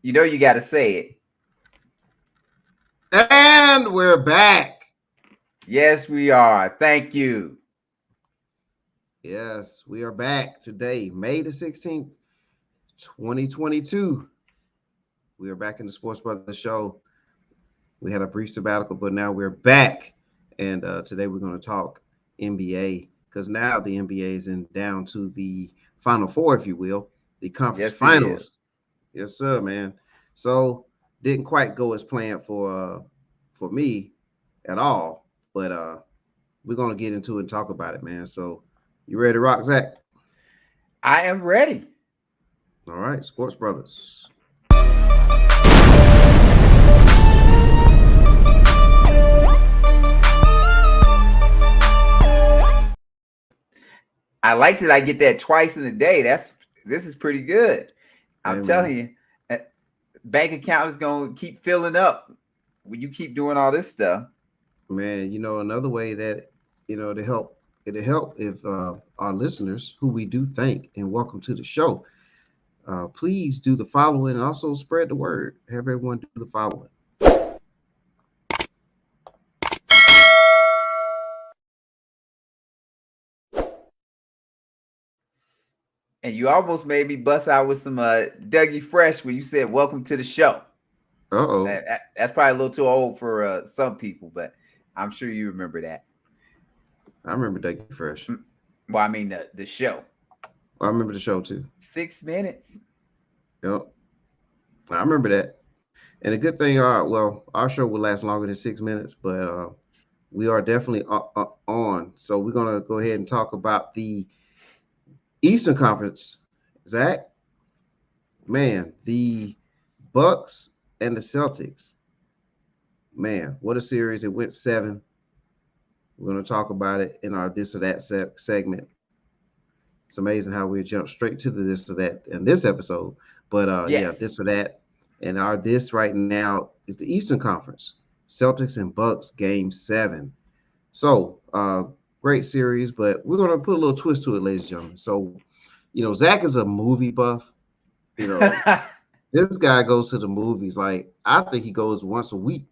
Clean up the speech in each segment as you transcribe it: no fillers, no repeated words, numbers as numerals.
You know you got to say it. And we're back. Yes, we are. Thank you. Yes, we are back today, May the 16th, 2022. We are back in the Sports Brothers show. We had a brief sabbatical, but now we're back. And today we're going to talk NBA because now the NBA is in down to the Final Four, if you will, the conference Yes, it is. finals. Yes, sir, man. So didn't quite go as planned for me at all, but we're gonna get into it and talk about it, man. So you ready to rock, Zach? I am ready. All right, Sports Brothers. I like that I get that twice in a day. This is pretty good. I'm Hey, man. telling you, bank account is going to keep filling up when you keep doing all this stuff. Man, another way that to help it'll help if our listeners, who we do thank and welcome to the show, please do the following and also spread the word. Have everyone do the following. And you almost made me bust out with some Dougie Fresh when you said "Welcome to the show." Uh-oh. That's probably a little too old for some people, but I'm sure you remember that. I remember Dougie Fresh. Well, I mean the show. I remember the show too. 6 minutes. Yep. I remember that. And a good thing, well, our show will last longer than 6 minutes, but we are definitely on. So we're gonna go ahead and talk about the Eastern Conference. Zach, man, the Bucks and the Celtics. Man, what a series! It went seven. We're gonna talk about it in our this or that segment. It's amazing how we jump straight to the this or that in this episode. But yeah, Yes. this or that. And our this right now is the Eastern Conference. Celtics and Bucks game seven. So great series, but we're gonna put a little twist to it, ladies and gentlemen. So, Zach is a movie buff. You know, this guy goes to the movies like I think he goes once a week,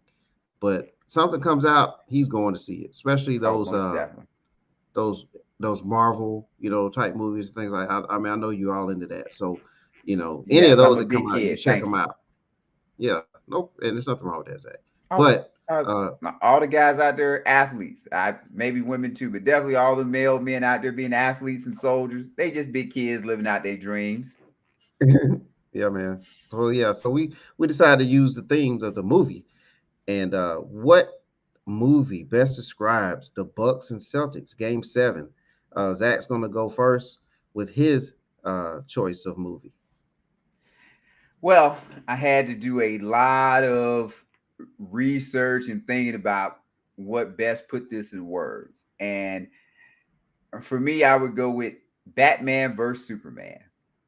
but something comes out, he's going to see it, especially Oh, most definitely. those those Marvel, type movies and things like that. I mean, I know you're all into that. So, any of Yes, I'm those a that come big out, you kid. check Thank them you. out. Yeah, nope, and there's nothing wrong with that, Zach. Oh, But uh, all the guys out there, athletes. I maybe women too, but definitely all the male men out there being athletes and soldiers. They just big kids living out their dreams. yeah, man. So yeah, so we decided to use the themes of the movie. And what movie best describes the Bucks and Celtics game seven? Zach's gonna go first with his choice of movie. Well, I had to do a lot of research and thinking about what best put this in words. And for me, I would go with Batman versus Superman.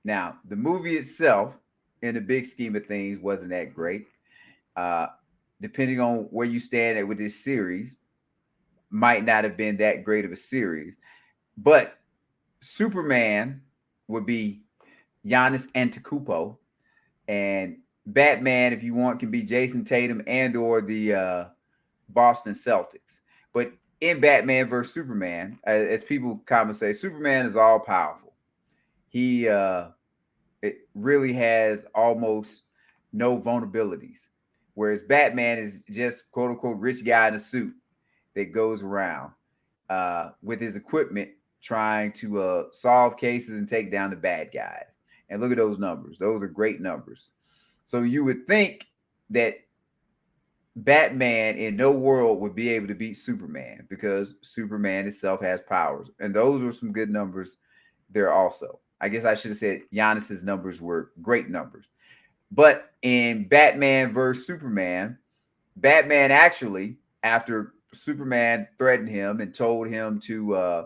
Now, the movie itself, in the big scheme of things, wasn't that great. Uh, Depending on where you stand at with this series, might not have been that great of a series. But Superman would be Giannis Antetokounmpo, and Batman, if you want, can be Jason Tatum and or the Boston Celtics. But in Batman versus Superman, as people commonly say, Superman is all powerful. He it really has almost no vulnerabilities, whereas Batman is just quote unquote rich guy in a suit that goes around with his equipment trying to solve cases and take down the bad guys. And look at those numbers; those are great numbers. So you would think that Batman in no world would be able to beat Superman because Superman itself has powers. And those were some good numbers there also. I guess I should have said Giannis's numbers were great numbers. But in Batman versus Superman, Batman actually, after Superman threatened him and told him to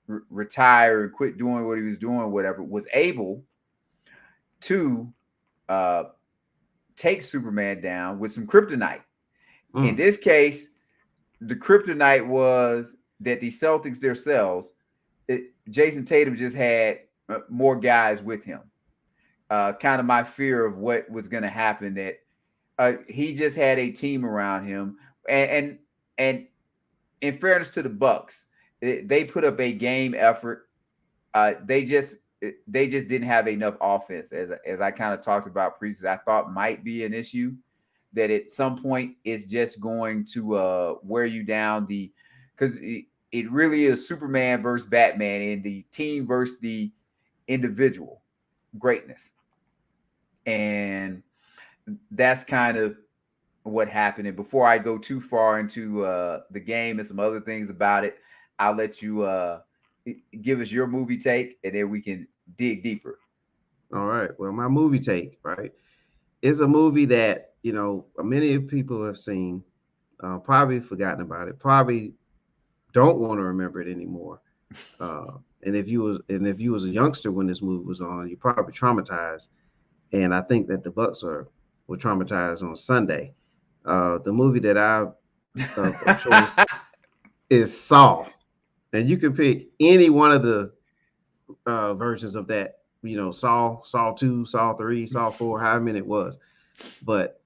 retire and quit doing what he was doing, whatever, was able to uh, take Superman down with some kryptonite. In Mm. this case, the kryptonite was that the Celtics themselves, Jason Tatum just had more guys with him. kind of my fear of what was going to happen. That he just had a team around him, and in fairness to the Bucks, they put up a game effort. They just didn't have enough offense, as I kind of talked about previously. I thought might be an issue that at some point it's just going to wear you down. Because it really is Superman versus Batman, and the team versus the individual greatness, and that's kind of what happened. And before I go too far into the game and some other things about it, I'll let you give us your movie take, and then we can dig deeper. All right. Well, my movie take, right, is a movie that, many people have seen, probably forgotten about it, probably don't want to remember it anymore. And if you was a youngster when this movie was on, you're probably traumatized. And I think that the Bucks were traumatized on Sunday. The movie that I of choice is Saw, and you can pick any one of the versions of that. Saw 2, Saw 3, Saw 4, however many it was. But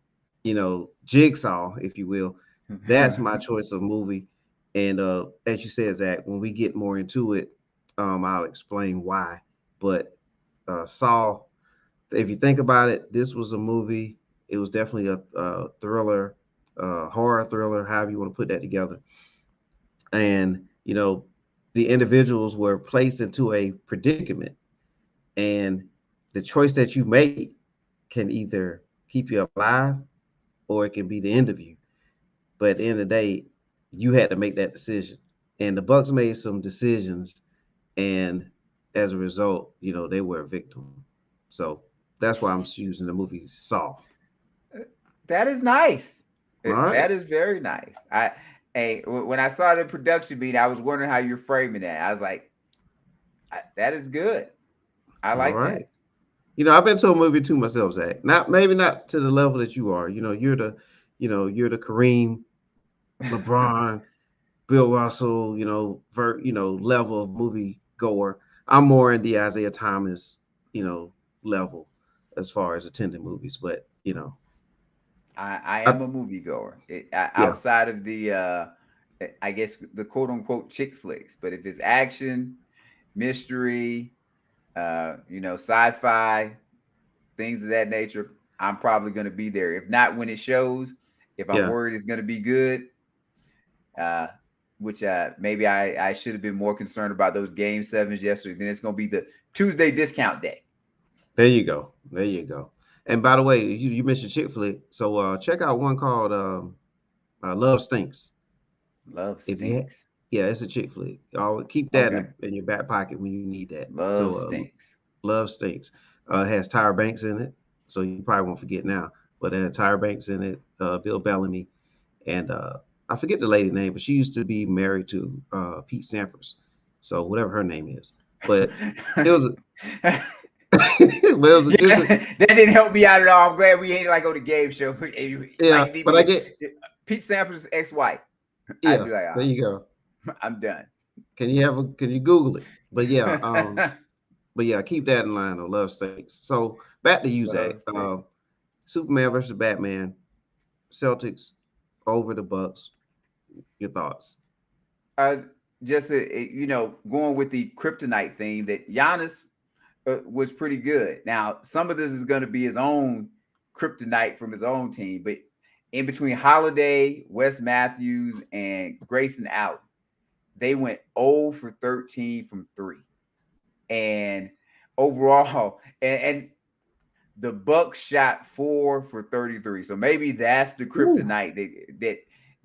Jigsaw, if you will, that's my choice of movie. And as you said, Zach, when we get more into it, I'll explain why. But Saw, if you think about it, this was a movie. It was definitely a thriller, horror thriller, however you want to put that together. And the individuals were placed into a predicament, and the choice that you make can either keep you alive or it can be the end of you. But at the end of the day, you had to make that decision. And the Bucks made some decisions, and as a result, they were a victim. So that's why I'm choosing the movie Saw. That is nice. All right. That is very nice. When I saw the production meeting, I was wondering how you're framing that. I was like, that is good. I All like right. that. I've been to a movie too myself, Zach. Not maybe not to the level that you are. You're the Kareem, LeBron, Bill Russell, level of movie goer. I'm more in the Isaiah Thomas, level as far as attending movies. But I I, am a moviegoer. yeah, Outside of the, I guess the quote unquote chick flicks, but if it's action, mystery, sci-fi, things of that nature, I'm probably going to be there. If not when it shows, if I'm yeah. worried it's going to be good, uh, which maybe I should have been more concerned about those game sevens yesterday. Then it's going to be the Tuesday discount day. There you go. There you go. And by the way, you mentioned chick flick, so check out one called Love Stinks. Love If you stinks. Yeah, it's a chick flick. Keep that Okay. in your back pocket when you need that. So Love stinks. Love Stinks. It has Tyra Banks in it, so you probably won't forget now. But it had Tyra Banks in it, Bill Bellamy, and I forget the lady name, but she used to be married to Pete Sampras, so whatever her name is. But it was, Yeah, it's a, that didn't help me out at all. I'm glad we ain't like on the game show. yeah. Like, need But me I to get, Pete Sampras' ex-wife. I'd yeah. be like, There you go. I'm done. Can you Google it? But yeah, keep that in line. Though Love Stinks. So back to you, Zach. Love stinks. Superman versus Batman. Celtics over the Bucks. Your thoughts? Uh, just going with the kryptonite theme that Giannis was pretty good. Now, some of this is going to be his own kryptonite from his own team, but in between Holiday, Wes Matthews, and Grayson Allen, they went 0 for 13 from three, and overall, and the Bucks shot 4 for 33. So maybe that's the Ooh, kryptonite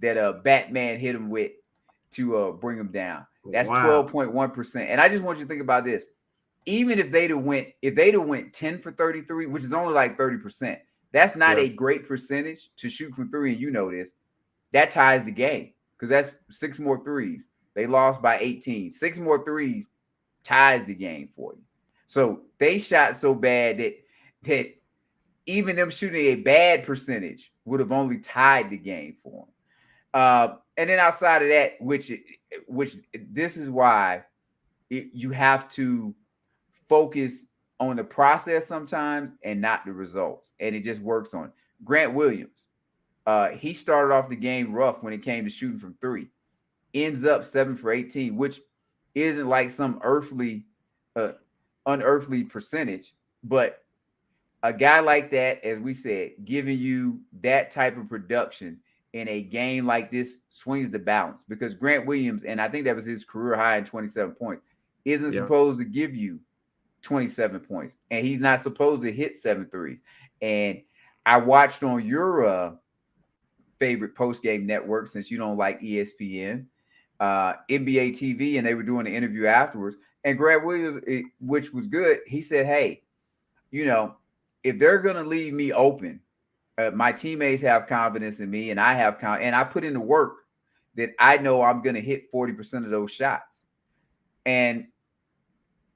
that Batman hit him with to bring him down. That's wow. 12.1%. And I just want you to think about this. Even if they'd have went 10 for 33, which is only like 30%, that's not Yeah, a great percentage to shoot from three, and you know this. That ties the game because that's six more threes. They lost by 18. Six more threes ties the game for you. So they shot so bad that even them shooting a bad percentage would have only tied the game for them. And then outside of that, which this is why you have to focus on the process sometimes and not the results. And it just works on it. Grant Williams, he started off the game rough when it came to shooting from three. Ends up 7 for 18, which isn't like some uh, unearthly percentage, but a guy like that, as we said, giving you that type of production in a game like this swings the balance because Grant Williams, and I think that was his career high in 27 points, isn't Yeah. supposed to give you 27 points, and he's not supposed to hit 7 threes. And I watched on your favorite post game network since you don't like ESPN, NBA TV, and they were doing the interview afterwards. And Grant Williams, which was good, he said, "Hey, you know, if they're going to leave me open, my teammates have confidence in me, and I have and I put in the work that I know I'm going to hit 40% of those shots." And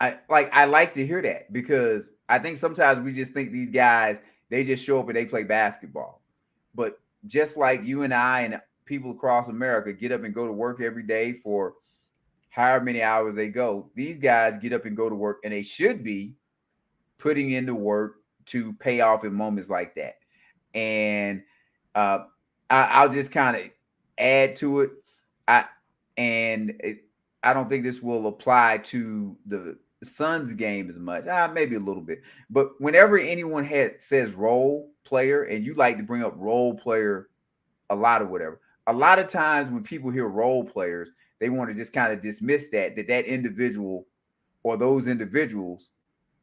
I like to hear that because I think sometimes we just think these guys they just show up and they play basketball, but just like you and I and people across America get up and go to work every day for however many hours they go, these guys get up and go to work, and they should be putting in the work to pay off in moments like that. And uh, I'll just kind of add to it. I and it, I don't think this will apply to the Suns game as much. Maybe a little bit, but whenever anyone says role player, and you like to bring up role player a lot of whatever. A lot of times when people hear role players, they want to just kind of dismiss that individual or those individuals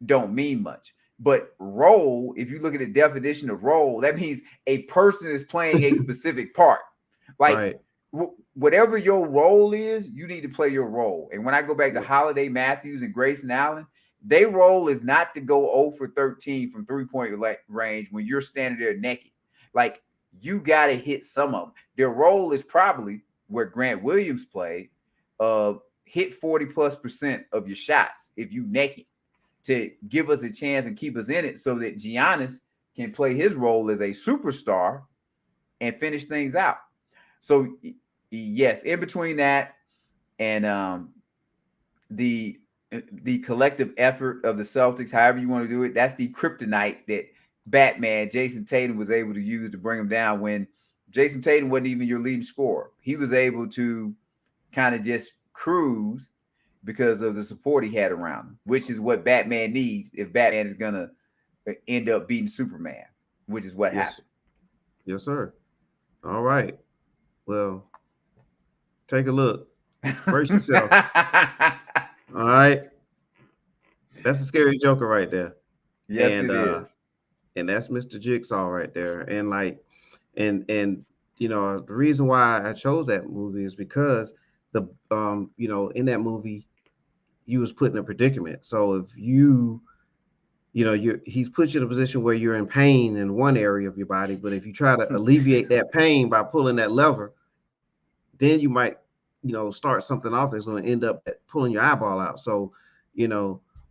don't mean much. But role, if you look at the definition of role, that means a person is playing a specific part. Like Right. whatever your role is, you need to play your role. And when I go back to Holiday Matthews and Grayson Allen, their role is not to go 0 for 13 from 3-point range when you're standing there naked. Like you got to hit some of them. Their role is probably where Grant Williams played, hit 40+% of your shots if you naked to give us a chance and keep us in it so that Giannis can play his role as a superstar and finish things out. So yes, in between that and the the collective effort of the Celtics, however you want to do it, that's the kryptonite that Batman Jason Tatum was able to use to bring him down when Jason Tatum wasn't even your leading scorer. He was able to kind of just cruise because of the support he had around him, which is what Batman needs if Batman is gonna end up beating Superman, which is what Yes. happened. Yes, sir. All right. Well, take a look. Brace yourself. All right. That's a scary Joker right there. Yes, And it is. and that's Mr. Jigsaw right there. And like and the reason why I chose that movie is because in that movie you was put in a predicament. So if he's put you in a position where you're in pain in one area of your body, but if you try to alleviate that pain by pulling that lever, then you might start something off that's going to end up pulling your eyeball out. So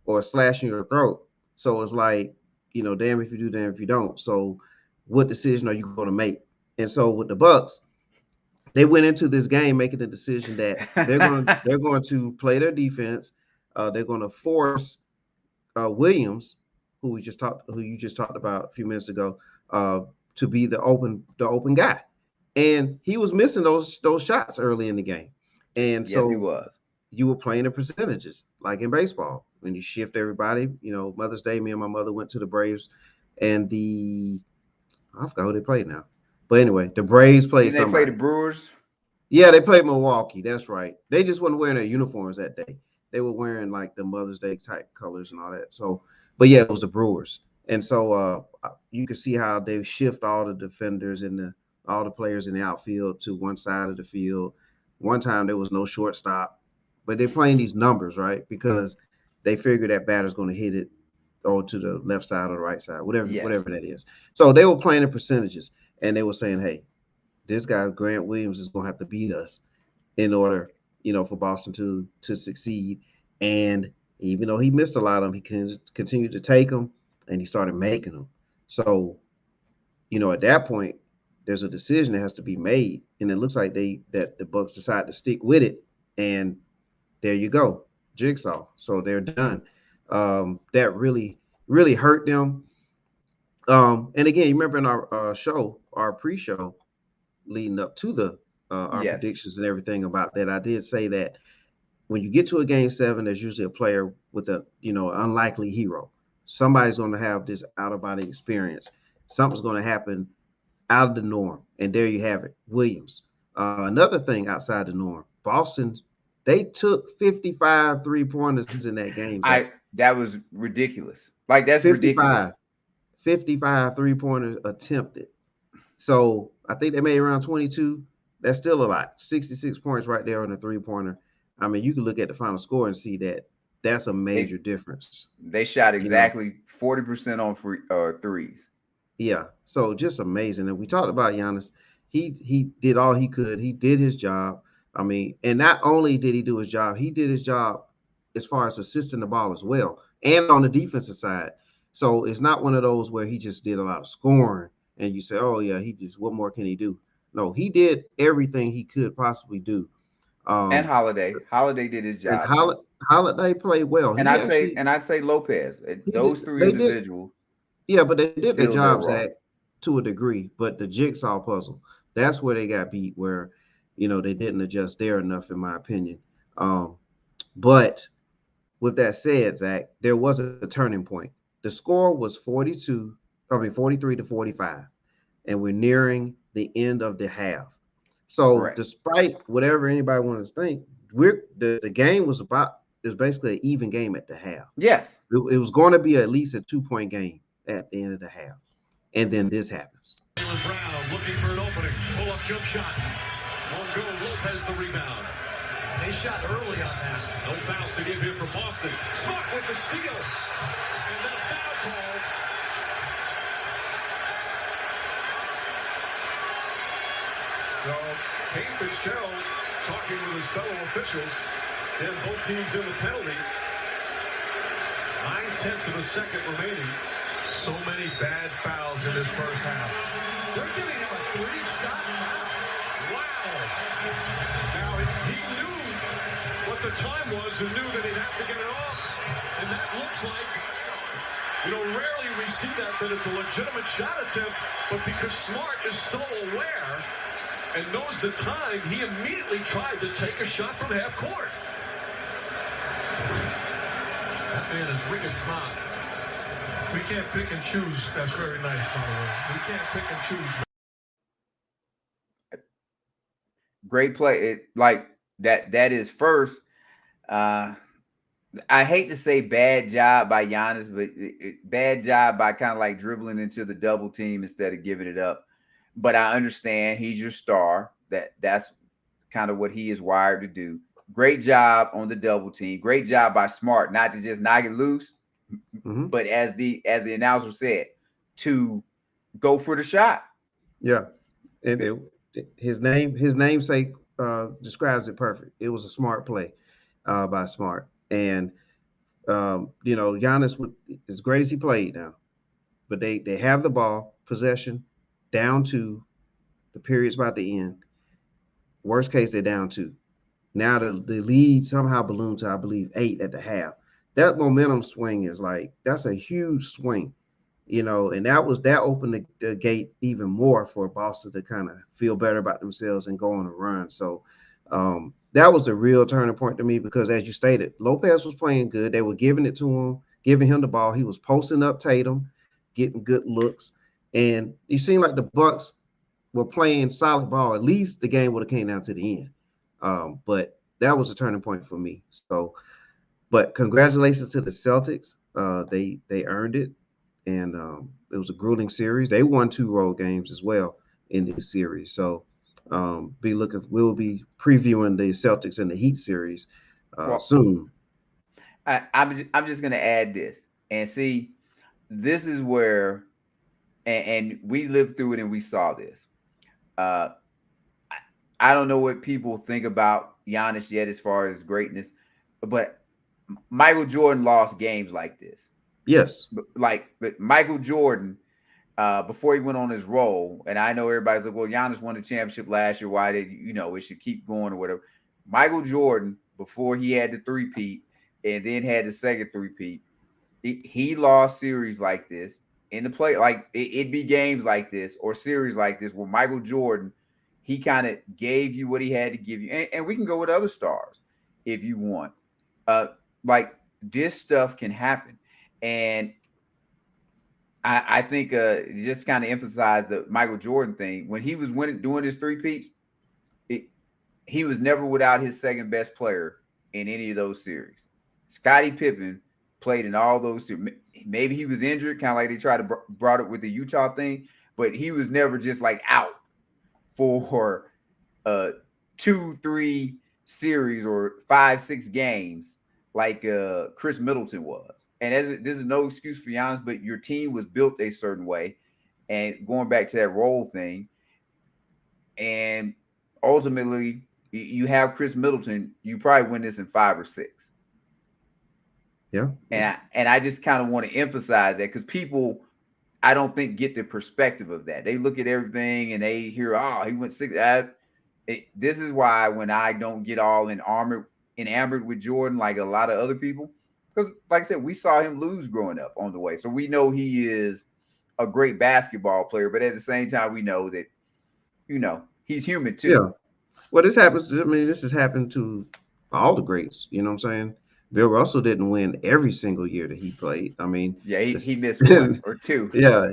or slashing your throat. So it's like, damn if you do, damn if you don't. So what decision are you going to make? And so with the Bucks, they went into this game making the decision that they're going to play their defense. They're going to force Williams, who you just talked about a few minutes ago, to be the open guy, and he was missing those shots early in the game, and Yes, he so was. you were playing the percentages like in baseball when you shift everybody. Mother's Day, me and my mother went to the Braves, and I forgot who they played now, but anyway, the Braves played Didn't they play the somebody. Brewers? Yeah, they played Milwaukee. That's right. They just weren't wearing their uniforms that day. They were wearing like the Mother's Day type colors and all that. So, but yeah, it was the Brewers. And so you can see how they shift all the defenders and all the players in the outfield to one side of the field. One time there was no shortstop, but they're playing these numbers, right? Because they figure that batter's going to hit it or to the left side or the right side, whatever Yes. whatever that is. So they were playing the percentages, and they were saying, hey, this guy Grant Williams is going to have to beat us in order, for Boston to succeed. And even though he missed a lot of them, he continued to take them, and he started making them. So, at that point, there's a decision that has to be made, and it looks like that the Bucks decide to stick with it, and there you go, Jigsaw. So they're done. that really hurt them. And again, you remember in our show, our pre-show leading up to the our Yes. predictions and everything about that, I did say that when you get to a game seven, there's usually a player with a unlikely hero. Somebody's going to have this out of body experience. Something's going to happen out of the norm, and there you have it, Williams. Another thing outside the norm, Boston, they took 55 3-pointers in that game, Zach. That was ridiculous. Like that's ridiculous. 55, 55 3-pointers attempted. So I think they made around 22. That's still a lot. 66 points right there on the 3-pointer. I mean, you can look at the final score and see that that's a They major difference. they shot You know, exactly 40% on threes. yeah. So just amazing. And we talked about Giannis. He did all he could. He did his job. I mean, and not only did he do his job, he did his job as far as assisting the ball as well, and on the defensive side. So it's not one of those where he just did a lot of scoring and you say, "Oh yeah, he just what more can he do?" No, he did everything he could possibly do. And Um, Holiday did his and job too. Holiday played well. And I'd say Lopez. He did Those three they did individuals yeah, but they did their filled their jobs role. at to a degree. But the jigsaw puzzle, that's where they got beat, where they didn't adjust there enough, in my opinion. But with that said, Zach, there was a turning point. The score was 43 to 45, and we're nearing the end of the half. So Correct. despite whatever anybody wants to think, the game was basically an even game at the half. Yes. It was going to be at least a 2-point game at the end of the half. And then this happens. Jaylen Brown looking for an opening. Pull up jump shot. Won't go. Lopez the rebound. They shot early on that. No fouls to give here for Boston. Smart with the steal. And then a foul call. So Kate Fitzgerald talking with his fellow officials. They have both teams in the penalty. 9/10 of a second remaining. So many bad fouls in this first half. They're giving him a 3-shot foul. Wow. Now, he knew what the time was and knew that he'd have to get it off. And that looks like, rarely we see that it's a legitimate shot attempt, but because Smart is so aware and knows the time, he immediately tried to take a shot from half court. That man is wicked smart. We can't pick and choose. That's very nice, by the way. We can't pick and choose. Great play. Like that is first. I hate to say bad job by Giannis, but bad job by kind of like dribbling into the double team instead of giving it up. But I understand he's your star. That's kind of what he is wired to do. Great job on the double team. Great job by Smart, not to just knock it loose, but as the announcer said, to go for the shot. Yeah. And his namesake describes it perfect. It was a smart play by Smart. And Giannis, as great as he played now, but they have the ball, possession, down to the period's about to end. Worst case, they're down 2. Now the lead somehow ballooned to, I believe, 8 at the half. That momentum swing is that's a huge swing, and that opened the gate even more for Boston to kind of feel better about themselves and go on a run. So that was the real turning point to me because, as you stated, Lopez was playing good. They were giving it to him, giving him the ball. He was posting up Tatum, getting good looks, and it seemed like the Bucks were playing solid ball. At least the game would have came down to the end. But that was a turning point for me. So, but congratulations to the Celtics. They earned it, and it was a grueling series. They won 2 road games as well in this series. So, we'll be previewing the Celtics and the Heat series Well, soon. I'm just gonna add this and see. This is where, and we lived through it and we saw this. Uh, I don't know what people think about Giannis yet as far as greatness, but Michael Jordan lost games like this. Yes. But Michael Jordan, before he went on his roll, and I know everybody's like, well, Giannis won the championship last year. Why did it should keep going or whatever? Michael Jordan, before he had the three-peat and then had the second three-peat, he lost series like this in the play. Like it'd be games like this or series like this where Michael Jordan, he kind of gave you what he had to give you, and we can go with other stars if you want. Uh, like this stuff can happen, and I think just kind of emphasize the Michael Jordan thing when he was winning, doing his three peats. He was never without his second best player in any of those series. Scottie Pippen played in all those series. Maybe he was injured, kind of like they tried to brought it with the Utah thing, but he was never just like out for 2-3 series or 5-6 games like Chris Middleton was. And this is no excuse for Giannis, but your team was built a certain way. And going back to that role thing, and ultimately you have Chris Middleton, you probably win this in 5 or 6. Yeah. And I just kind of want to emphasize that because people, I don't think, get the perspective of that. They look at everything and they hear, oh, he went 6. This is why when I don't get all enamored with Jordan like a lot of other people, because like I said, we saw him lose growing up on the way. So we know he is a great basketball player, but at the same time, we know that, he's human too. Yeah. Well, this happens. I mean, this has happened to all the greats. You know what I'm saying? Bill Russell didn't win every single year that he played. I mean, yeah, he missed 1 or 2. Yeah,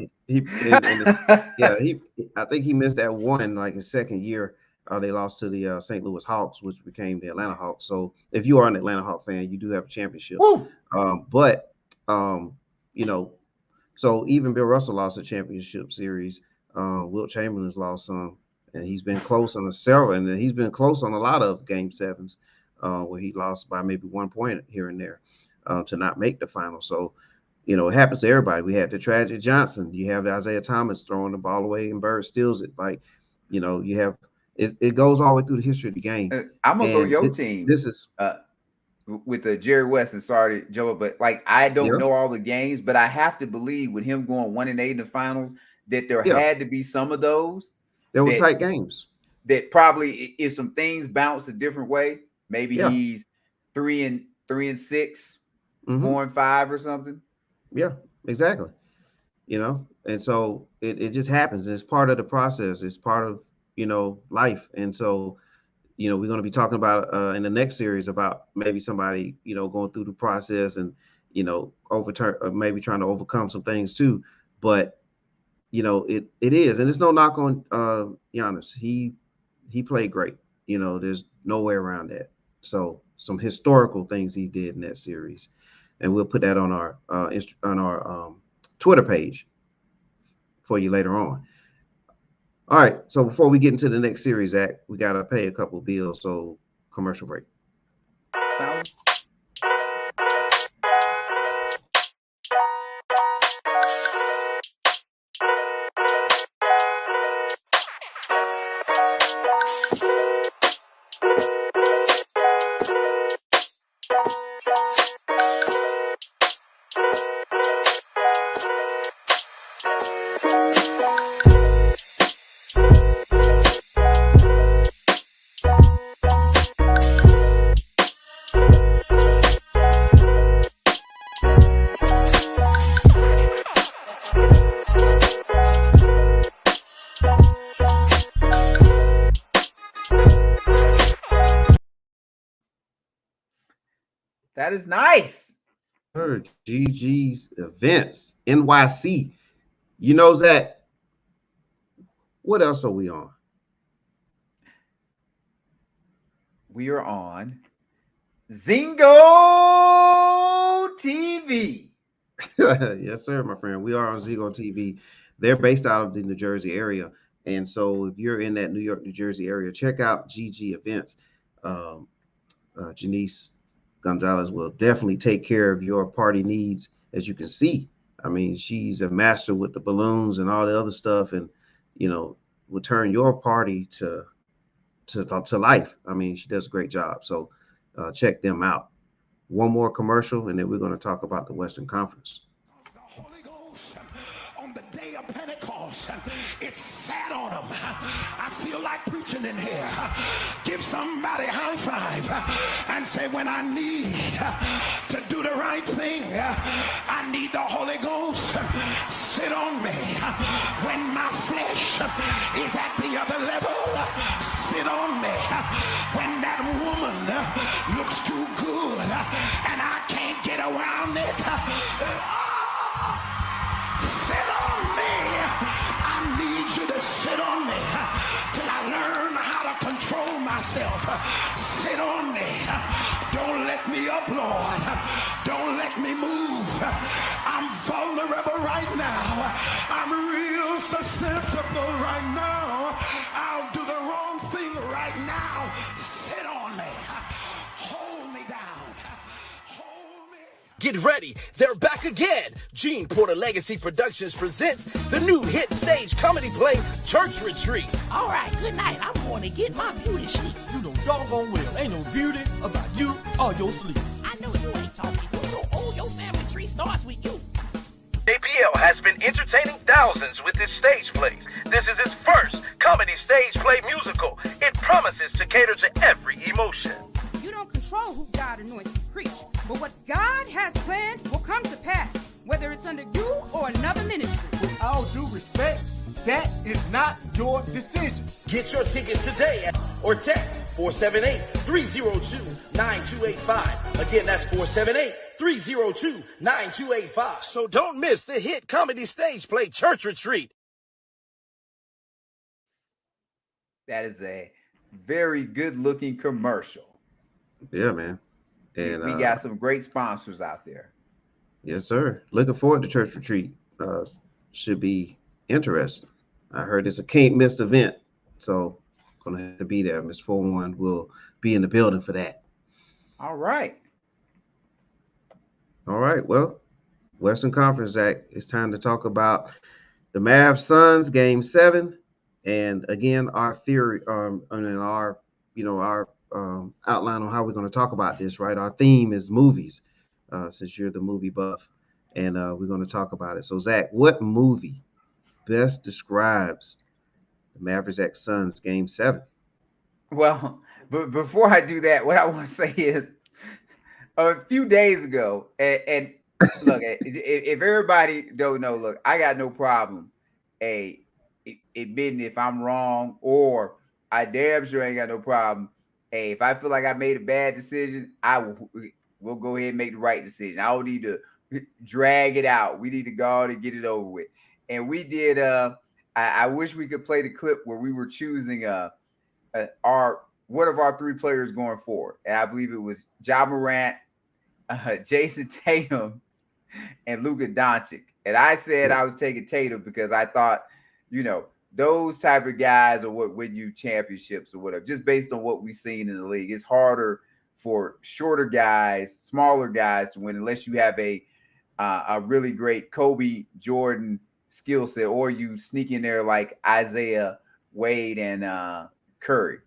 I think he missed that one like his second year. They lost to the St. Louis Hawks, which became the Atlanta Hawks. So if you are an Atlanta Hawk fan, you do have a championship. But so even Bill Russell lost a championship series. Wilt Chamberlain's lost some, and he's been close on and he's been close on a lot of Game 7s where he lost by maybe 1 point here and there to not make the final. So, it happens to everybody. We had the tragic Johnson. You have Isaiah Thomas throwing the ball away and Bird steals it. Like, you have it goes all the way through the history of the game. I'm gonna go your team. This is with the Jerry West, and sorry, Joe, but like I don't know all the games, but I have to believe with him going 1-8 in the finals that there had to be some of those. There were tight games. That probably if some things bounce a different way, maybe he's 3-6, 4-5 or something. Yeah, exactly. And so it just happens. It's part of the process. It's part of, life. And so, we're going to be talking about in the next series about maybe somebody, going through the process and, overturn or maybe trying to overcome some things too. But, it is. And it's no knock on Giannis. He played great. There's no way around that. So some historical things he did in that series. And we'll put that on our Twitter page for you later on. All right. So before we get into the next series, Zach, we got to pay a couple of bills. So commercial break. Sounds. That is nice. GG's Events, NYC. Zach, what else are we on? We are on Zingo TV. Yes, sir, my friend. We are on Zingo TV. They're based out of the New Jersey area. And so if you're in that New York, New Jersey area, check out GG Events. Janice Gonzalez will definitely take care of your party needs, as you can see. I mean, she's a master with the balloons and all the other stuff, and will turn your party to life. I mean, she does a great job. So check them out. One more commercial, and then we're going to talk about the Western Conference. The Holy Ghost on the day day of Pentecost, it sat on them. I feel like preaching in here. Give somebody a high five and say, when I need to do the right thing, I need the Holy Ghost. Sit on me. When my flesh is at the other level, sit on me. When that woman looks too good and I can't get around it, sit on me. I need you to sit on me till I learn how to control myself. Sit on me. Don't let me up, Lord. Don't let me move. I'm vulnerable right now. I'm real susceptible right now. I'll do the wrong thing right now. Sit on me. Hold me down. Hold me. Get ready, they're back again. Gene Porter Legacy Productions presents the new hit stage comedy play, Church Retreat. All right, good night. I'm going to get my beauty sleep. You know doggone well ain't no beauty about you or your sleep. I know you ain't talking. You so old, your family tree starts with you. JPL has been entertaining thousands with his stage plays. This is his first comedy stage play musical. It promises to cater to every emotion. You don't control who God anoints to preach, but what God has planned will come to pass, whether it's under you or another ministry. With all due respect, that is not your decision. Get your tickets today or text 478-302-9285. Again, that's 478-302-9285. So don't miss the hit comedy stage play, Church Retreat. That is a very good-looking commercial. Yeah, man. And we got some great sponsors out there. Yes, sir. Looking forward to Church Retreat. Should be interesting. I heard it's a can't miss event, so gonna have to be there. Miss 41 will be in the building for that. All right. All right. Well, Western Conference, Zach, it's time to talk about the Mavs Suns Game 7, and again our theory, and our outline on how we're going to talk about this. Right, our theme is movies, since you're the movie buff, and we're going to talk about it. So, Zach, what movie best describes the Mavericks at Suns Game 7? Well, but before I do that, what I want to say is a few days ago, and look, if everybody don't know, look, I got no problem admitting if I'm wrong, or I damn sure ain't got no problem. Hey, if I feel like I made a bad decision, we'll go ahead and make the right decision. I don't need to drag it out. We need to go on and get it over with. And we did. I wish we could play the clip where we were choosing one of our three players going forward, and I believe it was Ja Morant, Jason Tatum, and Luka Doncic. And I said I was taking Tatum because I thought, those type of guys are what win you championships or whatever, just based on what we've seen in the league. It's harder for shorter guys, smaller guys to win unless you have a really great Kobe, Jordan skill set, or you sneak in there like Isaiah, Wade, and Curry.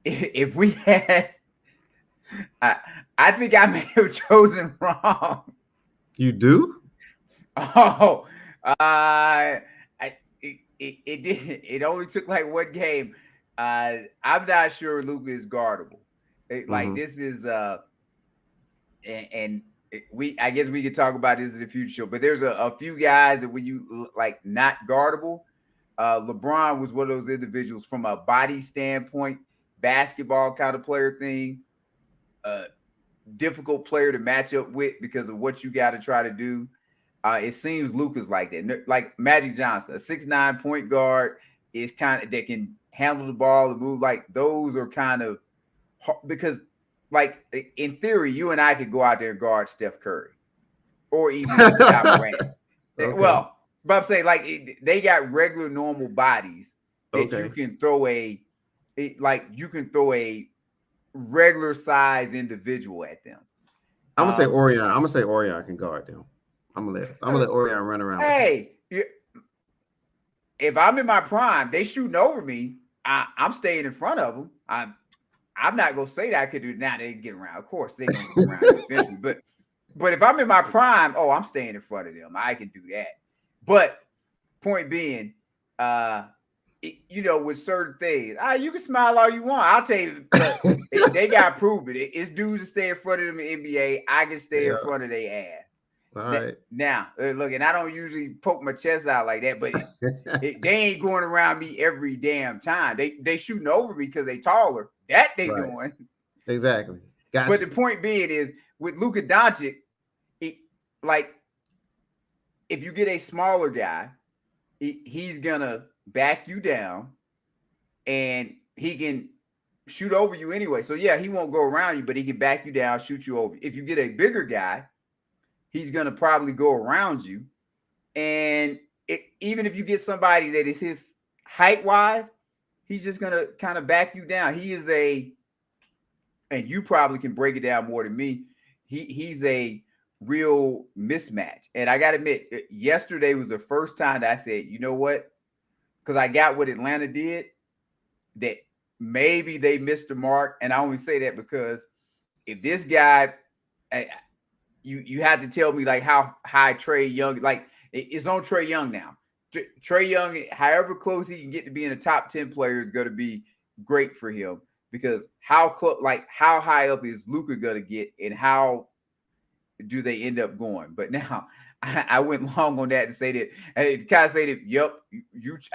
If we had, I think I may have chosen wrong. You do? Oh, it only took like one game. I'm not sure Luka is guardable. This is I guess we could talk about this in the future, but there's a few guys that when you like not guardable. LeBron was one of those individuals from a body standpoint, basketball kind of player thing, difficult player to match up with because of what you got to try to do. It seems Luka's like that. Like Magic Johnson, a 6'9" point guard is kind of that can handle the ball and move. Like those are kind of because, like in theory, you and I could go out there and guard Steph Curry or even Ja Morant. Okay. Well, but I'm saying like they got regular normal bodies that you can throw a regular size individual at them. I'm gonna say Orion. I'm gonna say Orion can guard them. I'm gonna let Orion run around. Hey, if I'm in my prime, they shooting over me. I'm staying in front of them. I'm not gonna say that I could do. Now they can get around. Of course, they can get around eventually. But if I'm in my prime, I'm staying in front of them. I can do that. But point being, uh, with certain things, you can smile all you want. I'll tell you, look, they got to prove it. It's dudes to stay in front of them in the NBA. I can stay in Yeah. front of their ass. All right. Now, look, and I don't usually poke my chest out like that, but they ain't going around me every damn time. They shooting over me because they taller. That they Right. doing. Exactly. Gotcha. But the point being is, with Luka Doncic, like, if you get a smaller guy, he's gonna back you down, and he can shoot over you anyway. So yeah, he won't go around you, but he can back you down, shoot you over. If you get a bigger guy, he's gonna probably go around you, and even if you get somebody that is his height wise, he's just gonna kind of back you down. He is and you probably can break it down more than me. He's a real mismatch. And I gotta admit, yesterday was the first time that I said, you know what? Because I got what Atlanta did, that maybe they missed the mark. And I only say that because if this guy, you had to tell me like how high Trae Young, like it's on Trae Young now. Trae Young, however close he can get to being a top 10 player, is going to be great for him, because how high up is Luka going to get, and how do they end up going? But now I went long on that to say that, and kind of say that, yep,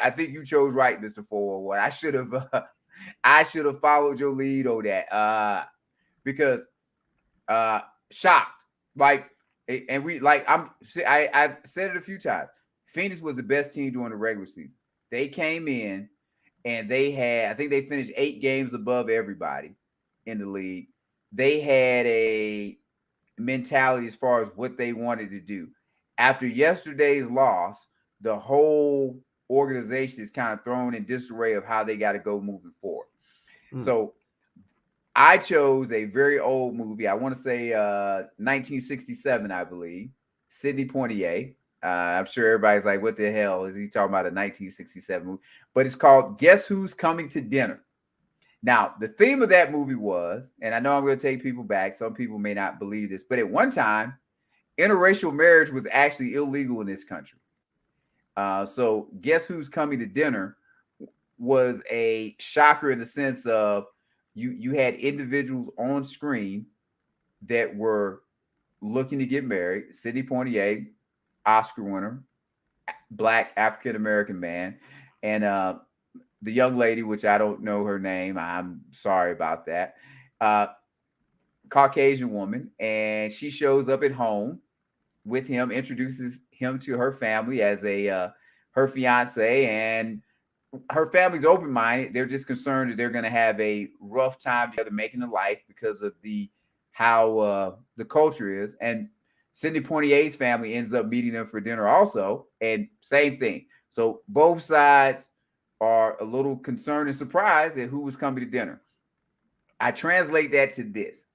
I think you chose right, Mr. 401. I should have followed your lead on that. Because shocked. Like, and I've said it a few times. Phoenix was the best team during the regular season. They came in and I think they finished 8 games above everybody in the league. They had a mentality as far as what they wanted to do. After yesterday's loss, the whole organization is kind of thrown in disarray of how they got to go moving forward. So I chose a very old movie. I want to say 1967, I believe. Sidney Poitier. I'm sure everybody's like, what the hell is he talking about, a 1967 movie? But it's called Guess Who's Coming to Dinner? Now, the theme of that movie was, and I know I'm going to take people back, some people may not believe this, but at one time, interracial marriage was actually illegal in this country. So Guess Who's Coming to Dinner was a shocker in the sense of you had individuals on screen that were looking to get married. Sidney Poitier, Oscar winner, Black African-American man, and the young lady, which I don't know her name, I'm sorry about that, Caucasian woman, and she shows up at home with him, introduces him to her family as her fiance, and her family's open-minded. They're just concerned that they're going to have a rough time together making a life because of how the culture is. And Sidney Poitier's family ends up meeting them for dinner also, and same thing. So both sides are a little concerned and surprised at who was coming to dinner. I translate that to this.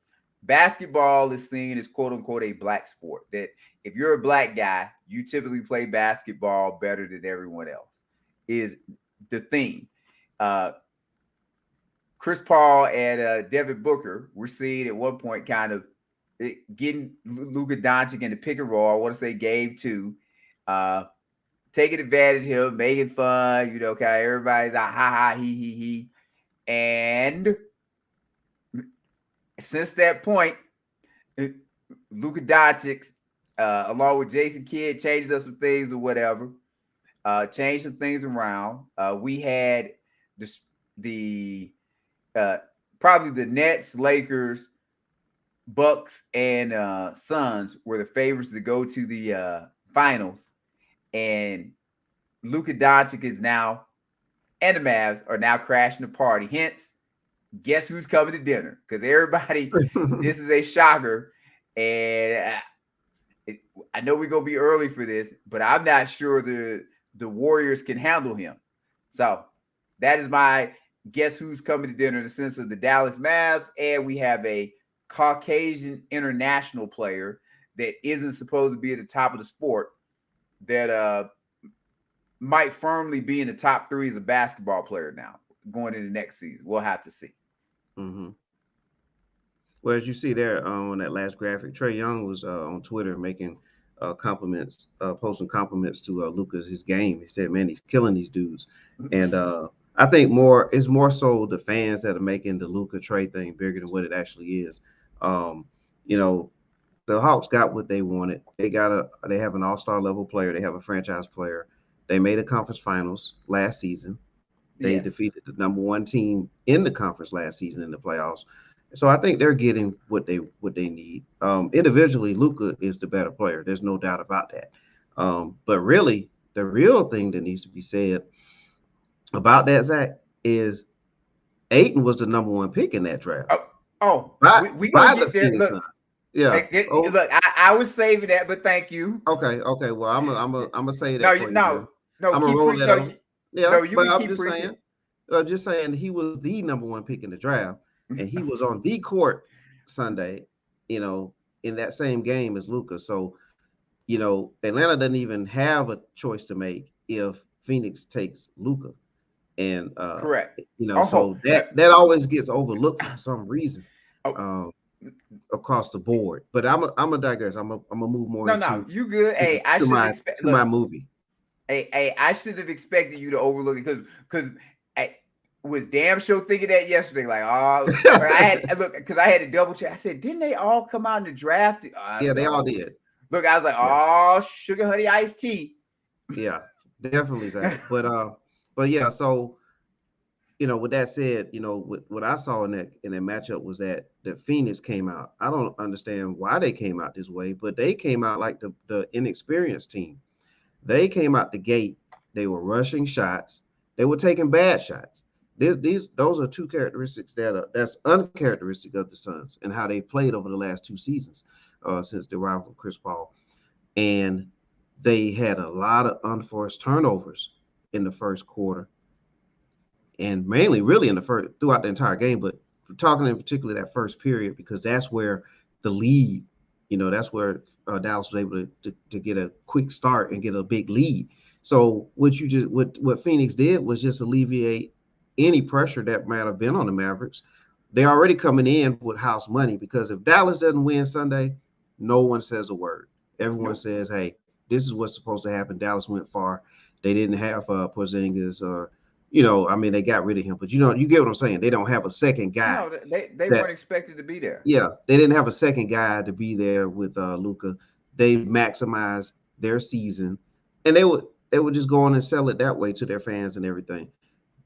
Basketball is seen as quote unquote a black sport, that if you're a black guy, you typically play basketball better than everyone else, is the theme. Chris Paul and Devin Booker were seen at one point kind of getting Luka Doncic in the pick and roll. I want to say game 2, taking advantage of him, making fun, okay, everybody's like, ha ha, he. And since that point, Luka Doncic, along with Jason Kidd, changes up some things or whatever, changed some things around. We had probably the Nets, Lakers, Bucks, and Suns were the favorites to go to the finals. And Luka Doncic is now, and the Mavs are now crashing the party. Hence, guess who's coming to dinner? Because everybody, this is a shocker. And I know we're going to be early for this, but I'm not sure the Warriors can handle him. So that is my guess who's coming to dinner in the sense of the Dallas Mavs. And we have a Caucasian international player that isn't supposed to be at the top of the sport, that might firmly be in the top 3 as a basketball player now going into next season. We'll have to see. Mm-hmm. Well, as you see there on that last graphic, Trae Young was on Twitter making compliments, posting compliments to Luka's his game. He said, "Man, he's killing these dudes." And I think it's more so the fans that are making the Luka trade thing bigger than what it actually is. Um, you know, the Hawks got what they wanted. They have an all-star level player. They have a franchise player. They made a conference finals last season. They Yes. defeated the number one team in the conference last season in the playoffs. So I think they're getting what they need. Individually, Luka is the better player. There's no doubt about that. But really, the real thing that needs to be said about that, Zach, is Aiton was the number one pick in that draft We by gonna the get there. Phoenix Look, Suns. Yeah. Oh, look. I was saving that, but thank you. okay. Okay. Well, I'm gonna say No, that for you, man. no. I'm gonna Keep roll that no, on. Yeah, no. You but can I'm keep preaching. just saying he was the number one pick in the draft, and he was on the court Sunday, you know, in that same game as Luka. So, Atlanta doesn't even have a choice to make if Phoenix takes Luka. And Correct. Oh, so that always gets overlooked for some reason. oh, Across the board. But I'm a digress. I'm gonna move more no. You good? Hey, I should expect. My movie. Hey, I should have expected you to overlook it because I was damn sure thinking that yesterday. Like, I had to double check. I said, didn't they all come out in the draft? Yeah, they all did. Look, I was like, sugar honey iced tea. Yeah, definitely, Zach. But yeah, so with that said, what I saw in that matchup was that the Phoenix came out. I don't understand why they came out this way, but they came out like the inexperienced team. They came out the gate. They were rushing shots. They were taking bad shots. Those are two characteristics that's uncharacteristic of the Suns and how they played over the last two seasons since the arrival of Chris Paul. And they had a lot of unforced turnovers in the first quarter, and mainly really throughout the entire game. But we're talking in particular that first period because that's where the lead, that's where Dallas was able to get a quick start and get a big lead. So what Phoenix did was just alleviate any pressure that might have been on the Mavericks. They're already coming in with house money because if Dallas doesn't win Sunday, no one says a word. Everyone says, hey, this is what's supposed to happen. Dallas went far. They didn't have Porzingis or, they got rid of him. But, you get what I'm saying. They don't have a second guy. No, they weren't expected to be there. Yeah, they didn't have a second guy to be there with Luka. They maximized their season, and they would just go on and sell it that way to their fans and everything.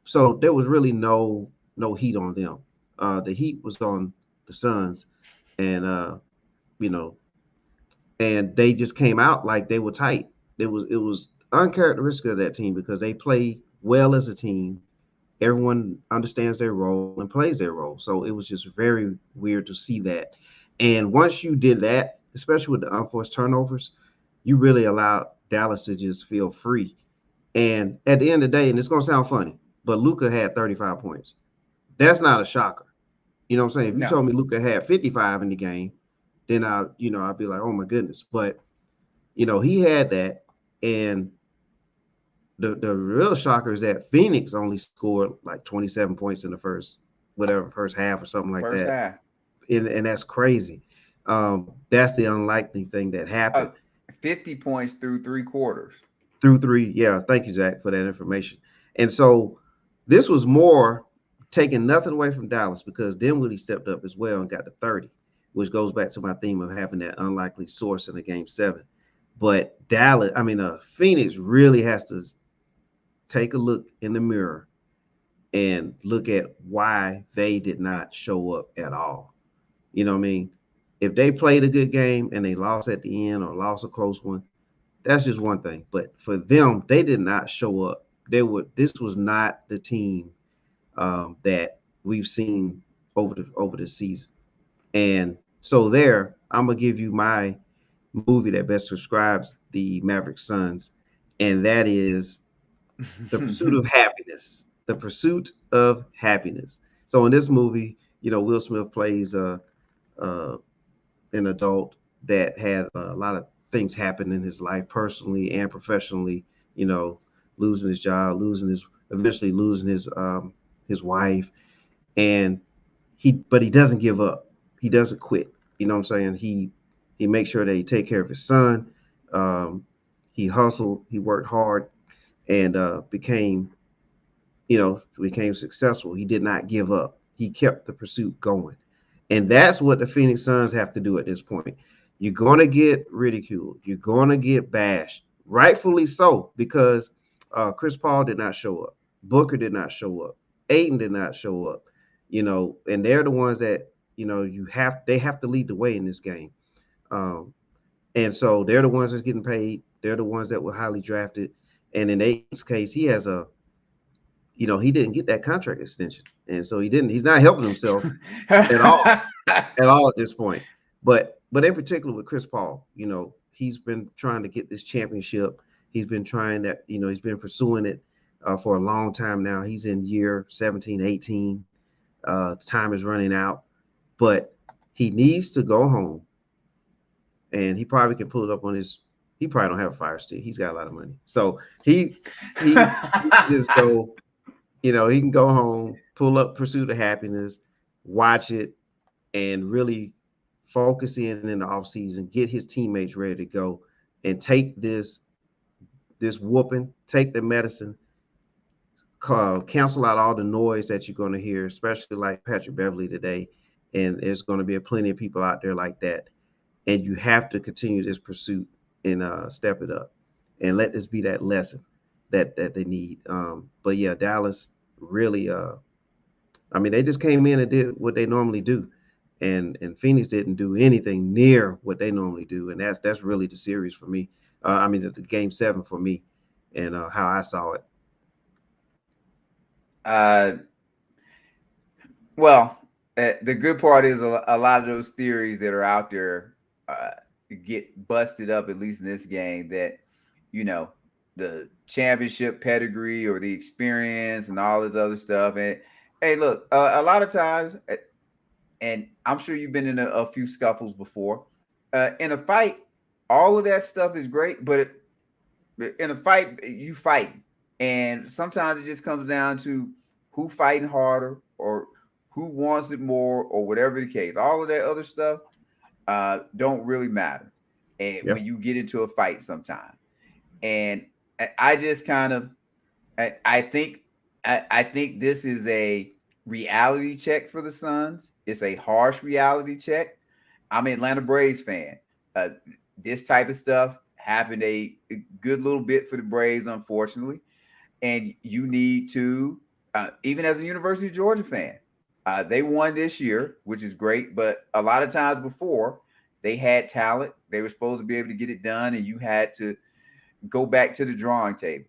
So there was really no heat on them. The heat was on the Suns, and and they just came out like they were tight. It was uncharacteristic of that team because they play well as a team. Everyone understands their role and plays their role. So it was just very weird to see that. And once you did that, especially with the unforced turnovers, you really allowed Dallas to just feel free. And at the end of the day, and it's going to sound funny, but Luka had 35 points. That's not a shocker. You know what I'm saying? If you told me Luka had 55 in the game, then I'd be like, oh my goodness. But, he had that. And the real shocker is that Phoenix only scored like 27 points in the first half or something like that. Half. And that's crazy. That's the unlikely thing that happened. 50 points through three quarters. Through three. Yeah. Thank you, Zach, for that information. And so this was more taking nothing away from Dallas because Dinwiddie stepped up as well and got to 30, which goes back to my theme of having that unlikely source in the game 7. But Phoenix really has to take a look in the mirror and look at why they did not show up at all. You know what I mean? If they played a good game and they lost at the end or lost a close one, that's just one thing. But for them, they did not show up. This was not the team that we've seen over the season. And so I'm gonna give you my movie that best describes the Maverick Suns, and that is The Pursuit of Happiness. The Pursuit of Happiness. So in this movie, Will Smith plays an adult that had a lot of things happen in his life, personally and professionally. Losing his job, eventually losing his wife, and but he doesn't give up. He doesn't quit. You know what I'm saying? He makes sure that he take care of his son. He hustled, he worked hard, and became successful. He did not give up. He kept the pursuit going. And that's what the Phoenix Suns have to do at this point. You're going to get ridiculed. You're going to get bashed, rightfully so, because Chris Paul did not show up. Booker did not show up. Ayton did not show up. And they're the ones that they have to lead the way in this game. And so they're the ones that's getting paid. They're the ones that were highly drafted. And in Ayton's case, he he didn't get that contract extension, and so he's not helping himself at all at this point. But in particular with Chris Paul, he's been trying to get this championship. He's been trying that, he's been pursuing it for a long time now. He's in year 17, 18. Time is running out, but he needs to go home, and he probably can pull it up on his. He probably don't have a fire stick. He's got a lot of money, so he just go. He can go home, pull up Pursuit of Happiness, watch it, and really focus in the offseason, get his teammates ready to go, and take this whooping, take the medicine, cancel out all the noise that you're going to hear, especially like Patrick Beverly today. And there's going to be plenty of people out there like that. And you have to continue this pursuit and step it up and let this be that lesson that they need. But yeah, Dallas really, they just came in and did what they normally do, and Phoenix didn't do anything near what they normally do, and that's really the series for me. The game 7 for me, and how I saw it. The good part is a lot of those theories that are out there get busted up, at least in this game, that the championship pedigree or the experience and all this other stuff. And hey, look, a lot of times, and I'm sure you've been in a few scuffles before. In a fight, all of that stuff is great, but in a fight, you fight, and sometimes it just comes down to who fighting harder or who wants it more or whatever the case. All of that other stuff don't really matter, and when you get into a fight, sometimes. And I just kind of, I think this is a reality check for the Suns. It's a harsh reality check. I'm an Atlanta Braves fan. This type of stuff happened a good little bit for the Braves, unfortunately. And you need to, even as a University of Georgia fan, they won this year, which is great. But a lot of times before, they had talent. They were supposed to be able to get it done, and you had to go back to the drawing table.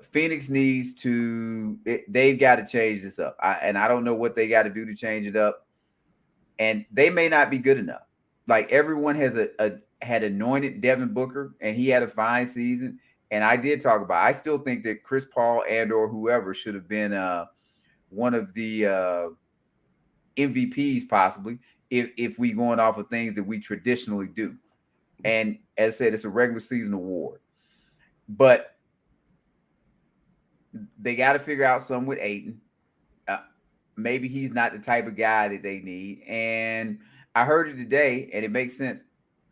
Phoenix needs to, they've got to change this up. I don't know what they got to do to change it up. And they may not be good enough. Like everyone had anointed Devin Booker, and he had a fine season. And I did talk about, I still think that Chris Paul and or whoever should have been one of the MVPs possibly, if we going off of things that we traditionally do. And as I said, it's a regular season award. But they got to figure out something with Ayton. Maybe he's not the type of guy that they need. And I heard it today, and it makes sense.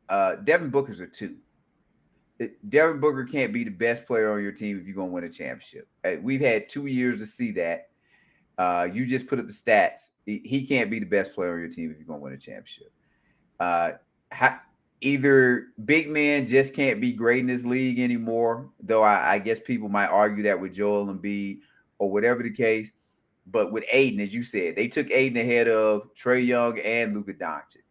Devin Booker's a 2. Devin Booker can't be the best player on your team if you're going to win a championship. We've had 2 years to see that. You just put up the stats. He can't be the best player on your team if you're going to win a championship. Either big men just can't be great in this league anymore, though I guess people might argue that with Joel Embiid or whatever the case. But with Ayton, as you said, they took Ayton ahead of Trae Young and Luka Doncic.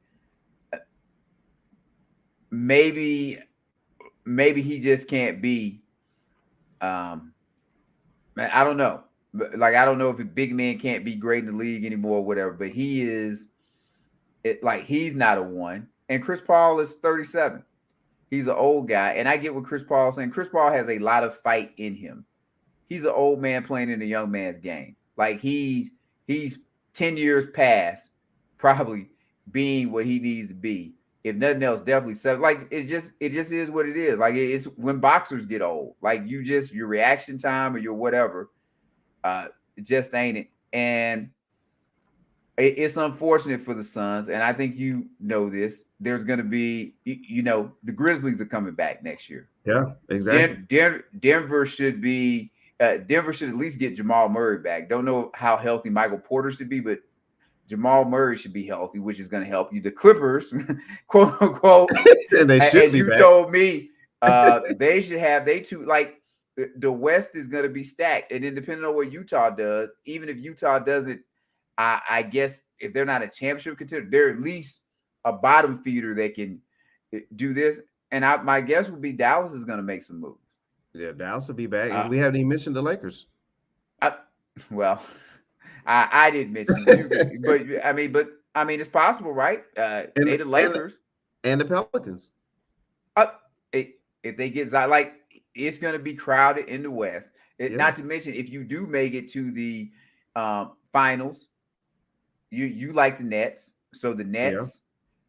Maybe he just can't be. I don't know. Like, I don't know if a big man can't be great in the league anymore or whatever, but he is. He's not a 1. And Chris Paul is 37. He's an old guy. And I get what Chris Paul is saying. Chris Paul has a lot of fight in him. He's an old man playing in a young man's game. Like he's 10 years past probably being what he needs to be. If nothing else, definitely 7. Like it just is what it is. Like it's when boxers get old. Like your reaction time or your whatever, it just ain't it. And it's unfortunate for the Suns, and I think you know this. There's going to be, the Grizzlies are coming back next year. Yeah, exactly. Denver should be. Denver should at least get Jamal Murray back. Don't know how healthy Michael Porter should be, but Jamal Murray should be healthy, which is going to help you. The Clippers, quote unquote, And they should as be you back. told me, they should have. They too, like the West is going to be stacked, and then depending on what Utah does, even if Utah doesn't, I guess if they're not a championship contender, they're at least a bottom feeder that can do this. And my guess would be Dallas is going to make some moves. Yeah, Dallas will be back. Uh, And we haven't even mentioned the Lakers. I, well, I didn't mention you, but it's possible, right? And They the Lakers. and the Pelicans. Uh, if they get Zion, like it's going to be crowded in the West. Yeah. Not to mention, if you do make it to the finals, you like the Nets, so the Nets,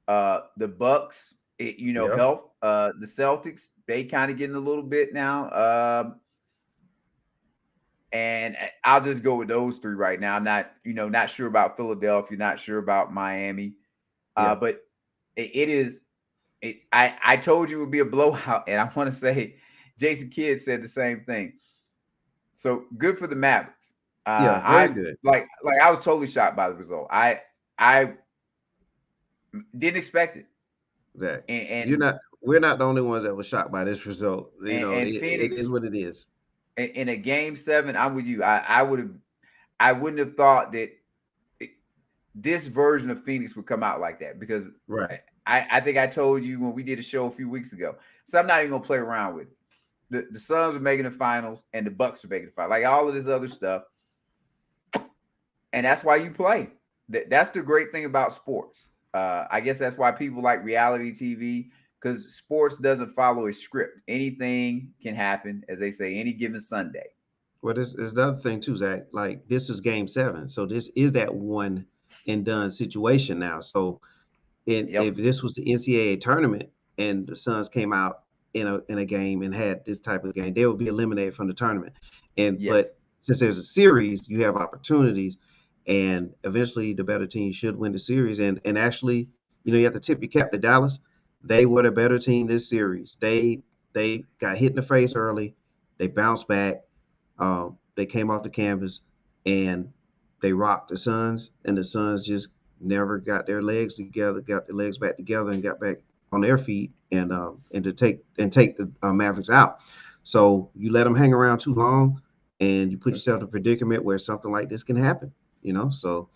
the Bucks, Yeah. help. The Celtics, they kind of getting a little bit now. And I'll just go with those three right now. I'm not sure about Philadelphia, not sure about Miami, Yeah. but it is. I told you it would be a blowout, and I want to say Jason Kidd said the same thing. So good for the Mavericks. Yeah, very good. Like I was totally shocked by the result. I didn't expect it. Zach, And we're not the only ones that were shocked by this result. and It Phoenix is what it is. in a game 7, I'm with you. I wouldn't have thought that this version of Phoenix would come out like that, because Right. I think I told you when we did a show a few weeks ago. So I'm not even gonna play around with it. The Suns are making the finals and the Bucks are making the finals. Like all of this other stuff. And that's why you play. That's the great thing about sports. I guess that's why people like reality TV, because sports doesn't follow a script. Anything can happen, as they say, any given Sunday. Well, there's another thing too, Zach. Like this is game 7. So this is that one and done situation now. So if this was the NCAA tournament and the Suns came out in a game and had this type of game, they would be eliminated from the tournament. But since there's a series, you have opportunities, and eventually the better team should win the series. And actually, you have to tip your cap to Dallas. They were the better team this series. They got hit in the face early. They bounced back. They came off the canvas and they rocked the Suns, and the Suns just never got their legs together, got their legs back together, and got back on their feet and to take the Mavericks out. So you let them hang around too long, and you put yourself in a predicament where something like this can happen. So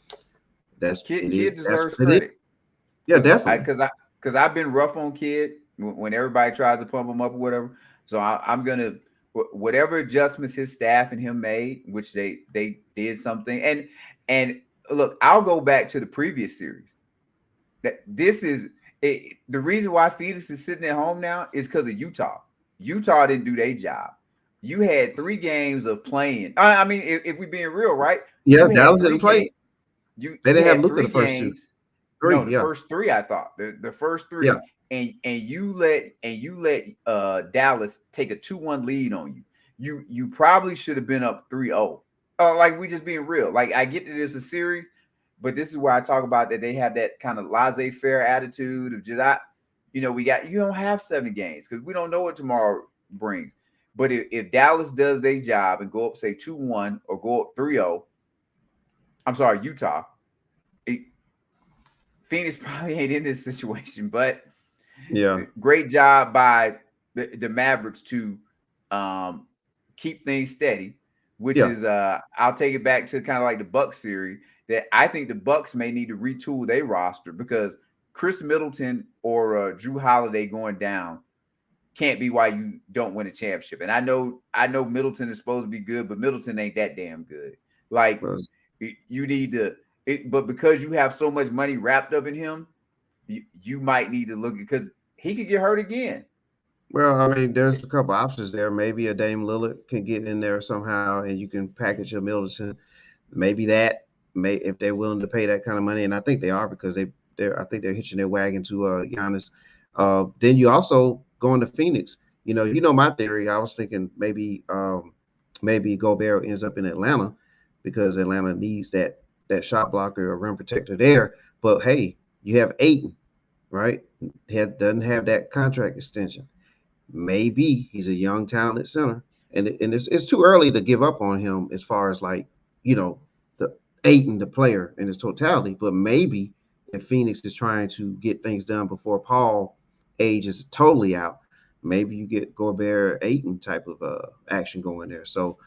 that's Kid it. deserves That's what it is. credit. Yeah, definitely. Because I've been rough on Kid when everybody tries to pump him up or whatever. So I'm gonna, whatever adjustments his staff and him made, which they did something. And look, I'll go back to the previous series. That this is the reason why Phoenix is sitting at home now is because of Utah. Utah didn't do their job. You had 3 games of playing. I mean, if we're being real, right? Yeah, Dallas didn't play. They didn't have Luka the first games. 2. No, the first 3, I thought. The first 3. Yeah. And you let Dallas take a 2-1 lead on you. You probably should have been up 3-0. Like, we just being real. Like, I get that it's a series, but this is where I talk about that they have that kind of laissez-faire attitude of just you don't have 7 games because we don't know what tomorrow brings. But if Dallas does their job and go up, say 2-1 or go up 3-0, I'm sorry, Utah, Phoenix probably ain't in this situation, but great job by the Mavericks to keep things steady, which is I'll take it back to kind of like the Bucks series, that I think the Bucks may need to retool their roster, because Chris Middleton or Drew Holiday going down can't be why you don't win a championship. And I know Middleton is supposed to be good, but Middleton ain't that damn good. Like, you need to, but because you have so much money wrapped up in him, you might need to look, because he could get hurt again. Well, I mean, there's a couple options there. Maybe a Dame Lillard can get in there somehow, and you can package a Middleton. Maybe if they're willing to pay that kind of money, and I think they are, because I think they're hitching their wagon to Giannis. Then you also going to Phoenix. My theory. I was thinking maybe Gobert ends up in Atlanta, because Atlanta needs that that shot blocker or rim protector there. But hey, you have Aiton, right? Doesn't have that contract extension. Maybe he's a young, talented center, and it's too early to give up on him as far as like the Aiton, the player in his totality. But maybe if Phoenix is trying to get things done before Paul age is totally out, maybe you get Gobert Aiton type of action going there. So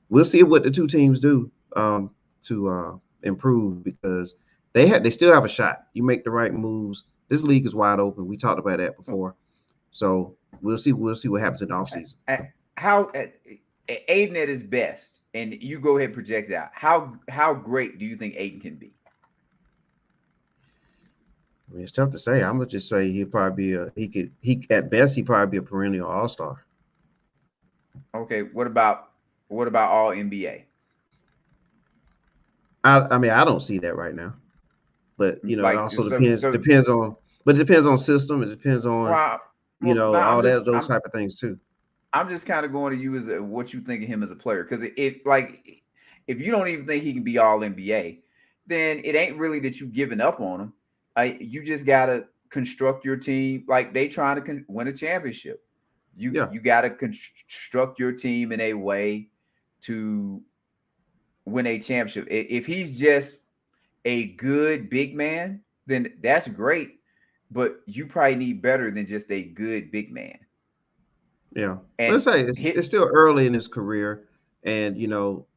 we'll see what the two teams do to improve because they still have a shot. You make the right moves. This league is wide open. We talked about that before. So we'll see what happens in the offseason. How Aiden at his best, and you go ahead and project it out. How great do you think Aiden can be? I mean, it's tough to say. I'm gonna just say he'd probably be at best he'd probably be a perennial all-star. Okay, what about all NBA? I mean I don't see that right now, but it also depends on system. It depends on all those type of things too. I'm just kind of going to you as what you think of him as a player because if you don't even think he can be all NBA, then it ain't really that you giving up on him. You just gotta construct your team like they trying to win a championship. You gotta construct your team in a way to win a championship. If he's just a good big man, then that's great. But you probably need better than just a good big man. Yeah, and let's say it's still early in his career, and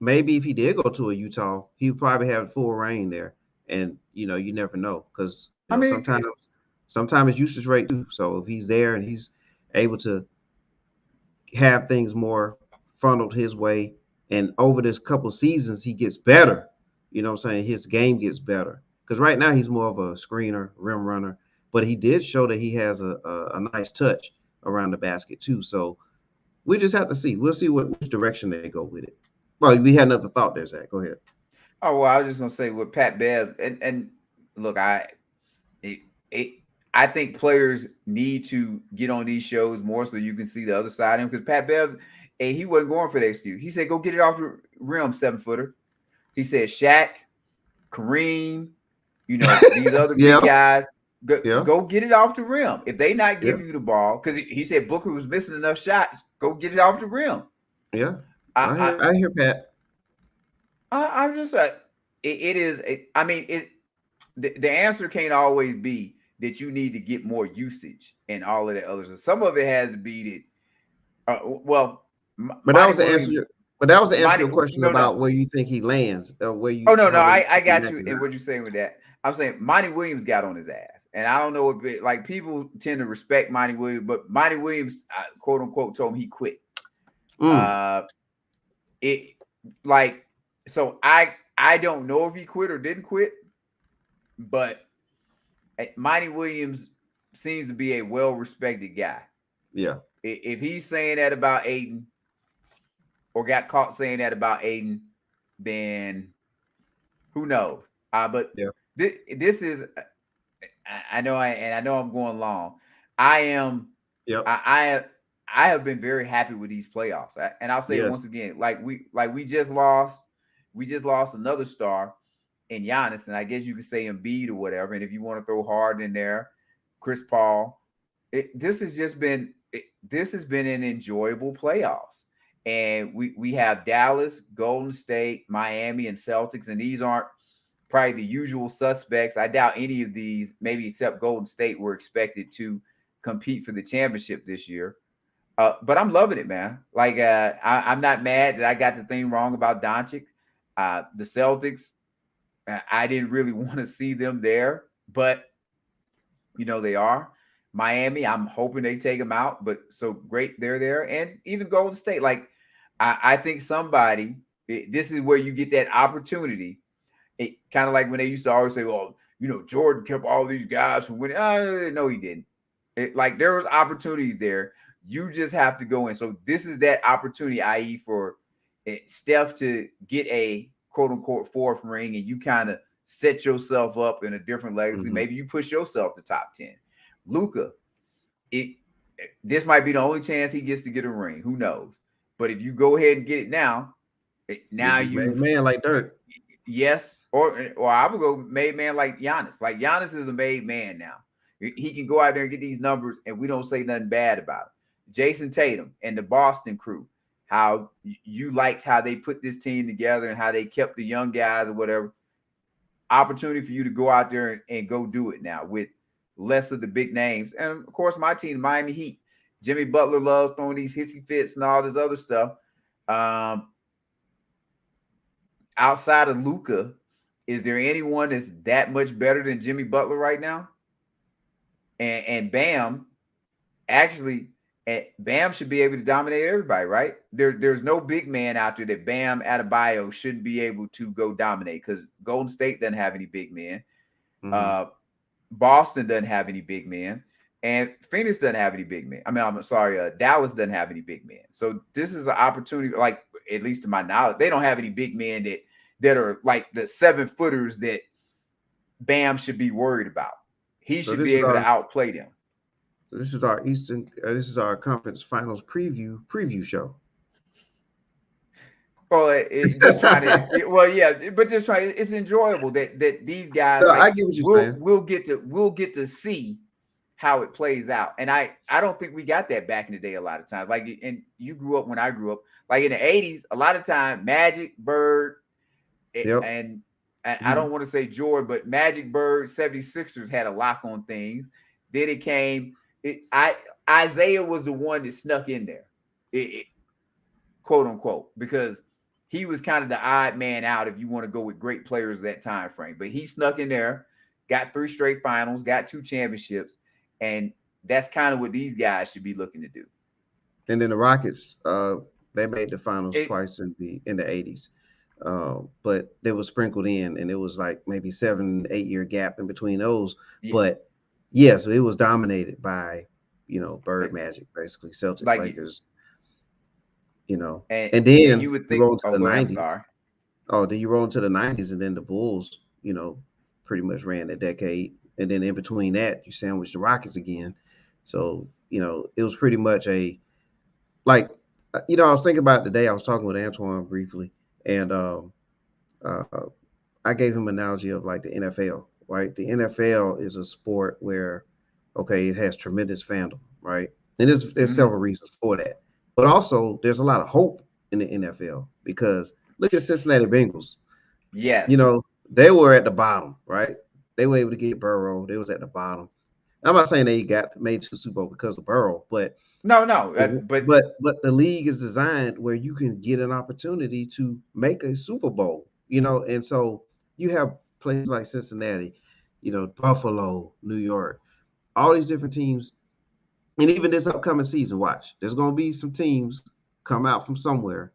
maybe if he did go to a Utah, he would probably have full reign there. And you never know because sometimes it's usage rate too. So if he's there and he's able to have things more funneled his way, and over this couple seasons he gets better. You know what I'm saying? His game gets better because right now he's more of a screener, rim runner, but he did show that he has a nice touch around the basket too. So we just have to see. We'll see which direction they go with it. Well, we had another thought there, Zach. Go ahead. Oh well, I was just gonna say with Pat Bev and look, I think players need to get on these shows more so you can see the other side of him because Pat Bev, he wasn't going for the excuse. He said, "Go get it off the rim, 7-footer." He said, "Shaq, Kareem, these other big guys, go get it off the rim. If they not giving you the ball, because he said Booker was missing enough shots, go get it off the rim." Yeah, I hear Pat. I'm just like, it is. I mean, the answer can't always be that you need to get more usage and all of that other stuff. Some of it has to be that. But that was the answer. But that was the answer to your question about where you think he lands. Where you? Oh no, I got you. And what you're saying with that, I'm saying Monty Williams got on his ass, and I don't know if like people tend to respect Monty Williams, but Monty Williams, quote unquote, told him he quit. So I don't know if he quit or didn't quit, but Monty Williams seems to be a well-respected guy. Yeah. If he's saying that about Aiden or got caught saying that about Aiden, then who knows? But this is I know I'm going long. I am. Yep. I have been very happy with these playoffs, and I'll say it once again, we just lost another star in Giannis, and I guess you could say Embiid or whatever. And if you want to throw Harden in there, Chris Paul, this has been an enjoyable playoffs. And we have Dallas, Golden State, Miami, and Celtics, and these aren't probably the usual suspects. I doubt any of these, maybe except Golden State, were expected to compete for the championship this year. But I'm loving it, man. Like I'm not mad that I got the thing wrong about Doncic. The Celtics, I didn't really want to see them there, but they are. Miami, I'm hoping they take them out, but so great they're there. And even Golden State, like I think somebody, this is where you get that opportunity. It kind of like when they used to always say, well, Jordan kept all these guys from winning. No, he didn't. Like there was opportunities there. You just have to go in. So this is that opportunity, i.e. for Steph to get a quote unquote fourth ring, and you kind of set yourself up in a different legacy. Mm-hmm. Maybe you push yourself to top 10. Luka, this might be the only chance he gets to get a ring. Who knows? But if you go ahead and get it now, you man like dirt. Yes, or I would go made man like Giannis. Like Giannis is a made man now. He can go out there and get these numbers, and we don't say nothing bad about it. Jason Tatum and the Boston crew, how you liked how they put this team together and how they kept the young guys or whatever. Opportunity for you to go out there and go do it now with less of the big names. And of course, my team, the Miami Heat. Jimmy Butler loves throwing these hissy fits and all this other stuff. Outside of Luka, is there anyone that's that much better than Jimmy Butler right now? And Bam, actually, Bam should be able to dominate everybody, right? There's no big man out there that Bam Adebayo shouldn't be able to go dominate because Golden State doesn't have any big men. Boston doesn't have any big men. And Phoenix doesn't have any big men. I mean, I'm sorry, Dallas doesn't have any big men. So this is an opportunity, like, at least to my knowledge, they don't have any big men that are like the 7-footers that Bam should be worried about. He should be able to outplay them. This is our this is our conference finals preview show. Well, just trying to, well, yeah, but just trying. It's enjoyable that these guys. No, like, I get what you're saying. We'll get to see how it plays out, and I don't think we got that back in the day a lot of times. Like, and you grew up when I grew up, like in the '80s, a lot of time Magic, Bird, and I don't want to say Jordan, but Magic, Bird, 76ers had a lock on things. Then it came. Isaiah was the one that snuck in there, quote unquote, because he was kind of the odd man out if you want to go with great players that time frame. But he snuck in there, got 3 straight finals, got 2 championships, and that's kind of what these guys should be looking to do. And then the Rockets, they made the finals twice in the 80s. But they were sprinkled in, and it was like maybe 7-8 year gap in between those. Yeah. But yeah, so it was dominated by, Bird, Magic, basically Celtics, like, Lakers, and then you would think, roll into the 90s. Then you roll into the 90s, and then the Bulls, pretty much ran that decade, and then in between that, you sandwiched the Rockets again. So it was pretty much I was thinking about the day I was talking with Antoine briefly, and I gave him an analogy of like the NFL. Right, the NFL is a sport where, it has tremendous fandom, right? And there's several reasons for that, but also there's a lot of hope in the NFL because look at Cincinnati Bengals. Yes, they were at the bottom, right? They were able to get Burrow. They was at the bottom. I'm not saying they got made to the Super Bowl because of Burrow, but but the league is designed where you can get an opportunity to make a Super Bowl, and so you have places like Cincinnati, Buffalo, New York, all these different teams. And even this upcoming season, watch, there's going to be some teams come out from somewhere,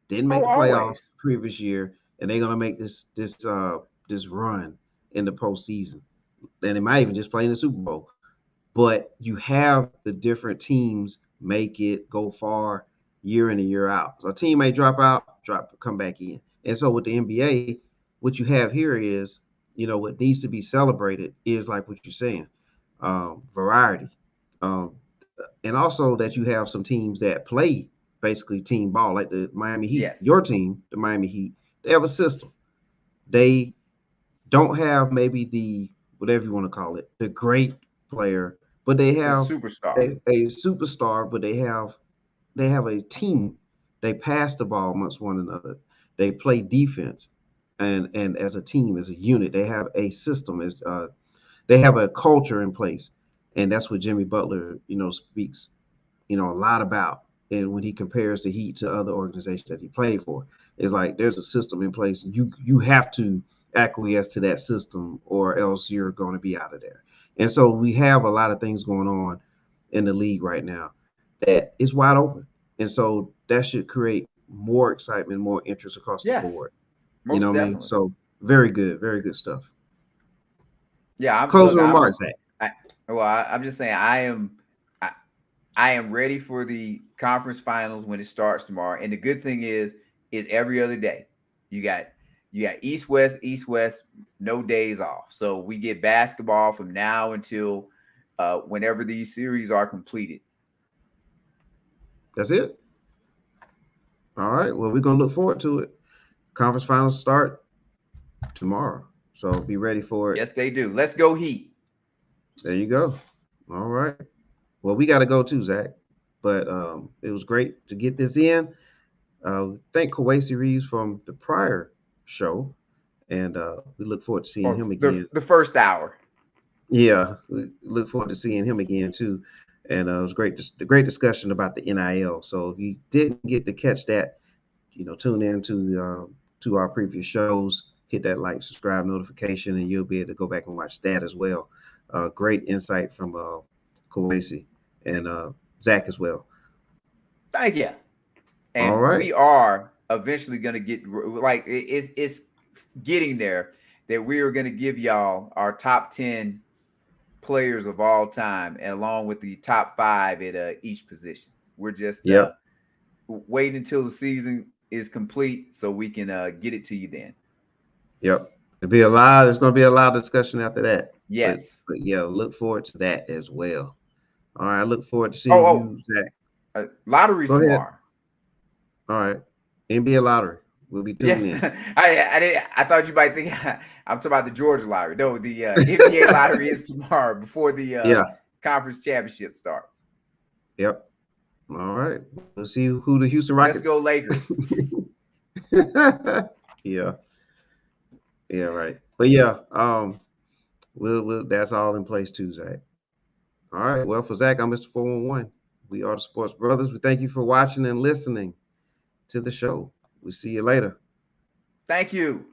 didn't make the playoffs previous year, and they're going to make this run in the postseason. And they might even just play in the Super Bowl. But you have the different teams make it go far year in and year out. So a team may drop out, come back in. And so with the NBA, what you have here is, what needs to be celebrated is like what you're saying, variety. And also that you have some teams that play basically team ball, like the Miami Heat. Yes. Your team, the Miami Heat, they have a system. They don't have maybe the, whatever you want to call it, the great player, but they have a superstar, but they have a team. They pass the ball amongst one another. They play defense. And as a team, as a unit, they have a system. They have a culture in place, and that's what Jimmy Butler, speaks, a lot about. And when he compares the Heat to other organizations that he played for, it's like there's a system in place. You have to acquiesce to that system, or else you're going to be out of there. And so we have a lot of things going on in the league right now that is wide open, and so that should create more excitement, more interest across the board. Most definitely. What I mean? So very good stuff. Yeah. Closing remarks. I'm just saying I am ready for the conference finals when it starts tomorrow. And the good thing is every other day you got East West, no days off. So we get basketball from now until whenever these series are completed. That's it. All right. Well, we're gonna look forward to it. Conference finals start tomorrow. So be ready for it. Yes, they do. Let's go Heat. There you go. All right. Well, we got to go too, Zach. But it was great to get this in. Thank Kawasi Reeves from the prior show, and we look forward to seeing him again. The first hour. Yeah, we look forward to seeing him again too. And it was great, the great discussion about the NIL. So if you didn't get to catch that, tune in to our previous shows. Hit that like, subscribe, notification, and you'll be able to go back and watch that as well. Great insight from Kawasi and Zach as well. Thank you. And all right. We are eventually going to get, like, it's getting there, that we are going to give y'all our top 10 players of all time, and along with the top 5 at each position. We're just waiting until the season is complete so we can get it to you then. Yep. There's going to be a lot of discussion after that. Yes. But yeah, look forward to that as well. All right. I look forward to seeing you, Zach. Lottery's tomorrow. All right. NBA lottery. We'll be tuning in. I thought you might think I'm talking about the Georgia lottery. No, the NBA lottery is tomorrow before the conference championship starts. Yep. All right. We'll see who the Houston Rockets. Let's go Lakers. Yeah. Yeah, right. But yeah, we'll that's all in place too, Zach. All right. Well, for Zach, I'm Mr. 411. We are the Sports Brothers. We thank you for watching and listening to the show. We'll see you later. Thank you.